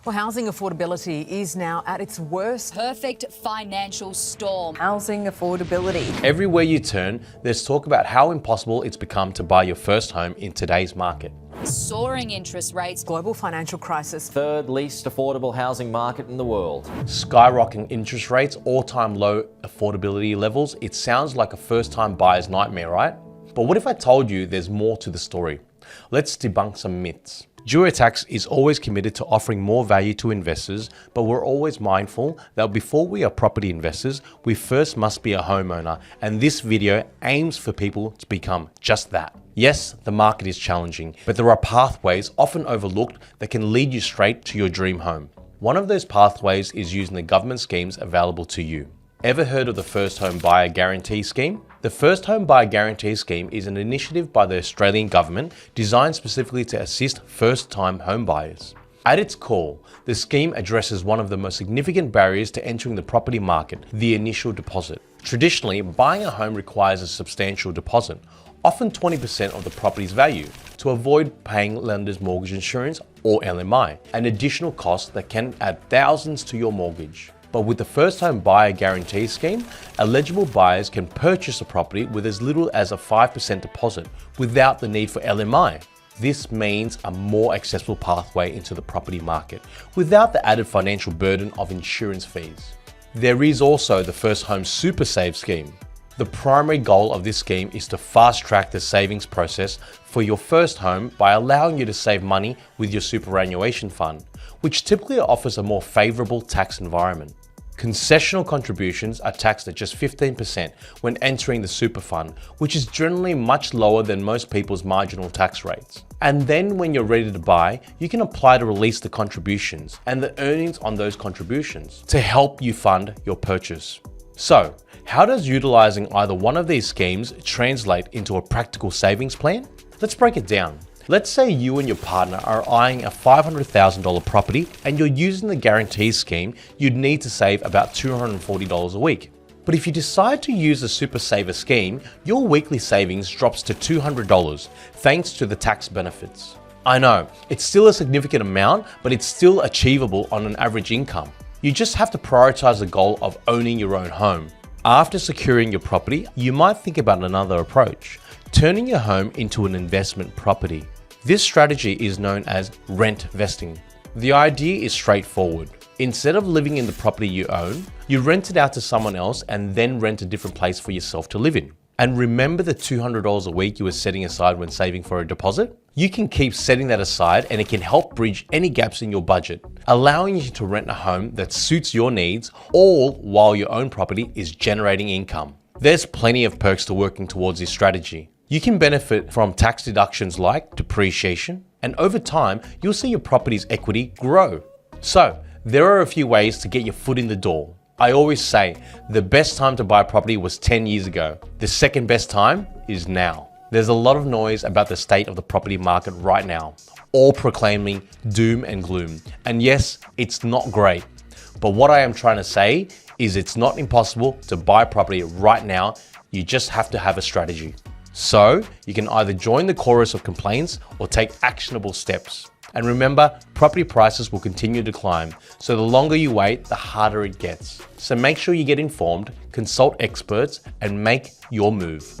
Well, housing affordability is now at its worst. Perfect financial storm. Housing affordability. Everywhere you turn, there's talk about how impossible it's become to buy your first home in today's market. Soaring interest rates. Global financial crisis. Third least affordable housing market in the world. Skyrocketing interest rates, all-time low affordability levels. It sounds like a first-time buyer's nightmare, right? But what if I told you there's more to the story? Let's debunk some myths. Tax is always committed to offering more value to investors, but we're always mindful that before we are property investors, we first must be a homeowner, and this video aims for people to become just that. Yes, the market is challenging, but there are pathways often overlooked that can lead you straight to your dream home. One of those pathways is using the government schemes available to you. Ever heard of the First Home Buyer Guarantee Scheme? The First Home Buyer Guarantee Scheme is an initiative by the Australian government designed specifically to assist first-time home buyers. At its core, the scheme addresses one of the most significant barriers to entering the property market, the initial deposit. Traditionally, buying a home requires a substantial deposit, often 20% of the property's value, to avoid paying lender's mortgage insurance or LMI, an additional cost that can add thousands to your mortgage. But with the First Home Buyer Guarantee Scheme, eligible buyers can purchase a property with as little as a 5% deposit without the need for LMI. This means a more accessible pathway into the property market without the added financial burden of insurance fees. There is also the First Home Super Save Scheme. The primary goal of this scheme is to fast-track the savings process for your first home by allowing you to save money with your superannuation fund, which typically offers a more favourable tax environment. Concessional contributions are taxed at just 15% when entering the super fund, which is generally much lower than most people's marginal tax rates. And then when you're ready to buy, you can apply to release the contributions and the earnings on those contributions to help you fund your purchase. So, how does utilising either one of these schemes translate into a practical savings plan? Let's break it down. Let's say you and your partner are eyeing a $500,000 property and you're using the guarantee scheme, you'd need to save about $240 a week. But if you decide to use the Super Saver scheme, your weekly savings drops to $200 thanks to the tax benefits. I know, it's still a significant amount, but it's still achievable on an average income. You just have to prioritize the goal of owning your own home. After securing your property, you might think about another approach, turning your home into an investment property. This strategy is known as rent vesting. The idea is straightforward. Instead of living in the property you own, you rent it out to someone else and then rent a different place for yourself to live in. And remember the $200 a week you were setting aside when saving for a deposit? You can keep setting that aside and it can help bridge any gaps in your budget, allowing you to rent a home that suits your needs, all while your own property is generating income. There's plenty of perks to working towards this strategy. You can benefit from tax deductions like depreciation, and over time, you'll see your property's equity grow. So, there are a few ways to get your foot in the door. I always say, the best time to buy property was 10 years ago. The second best time is now. There's a lot of noise about the state of the property market right now, all proclaiming doom and gloom. And yes, it's not great. But what I am trying to say is it's not impossible to buy property right now. You just have to have a strategy. So you can either join the chorus of complaints or take actionable steps. And remember, property prices will continue to climb. So the longer you wait, the harder it gets. So make sure you get informed, consult experts, and make your move.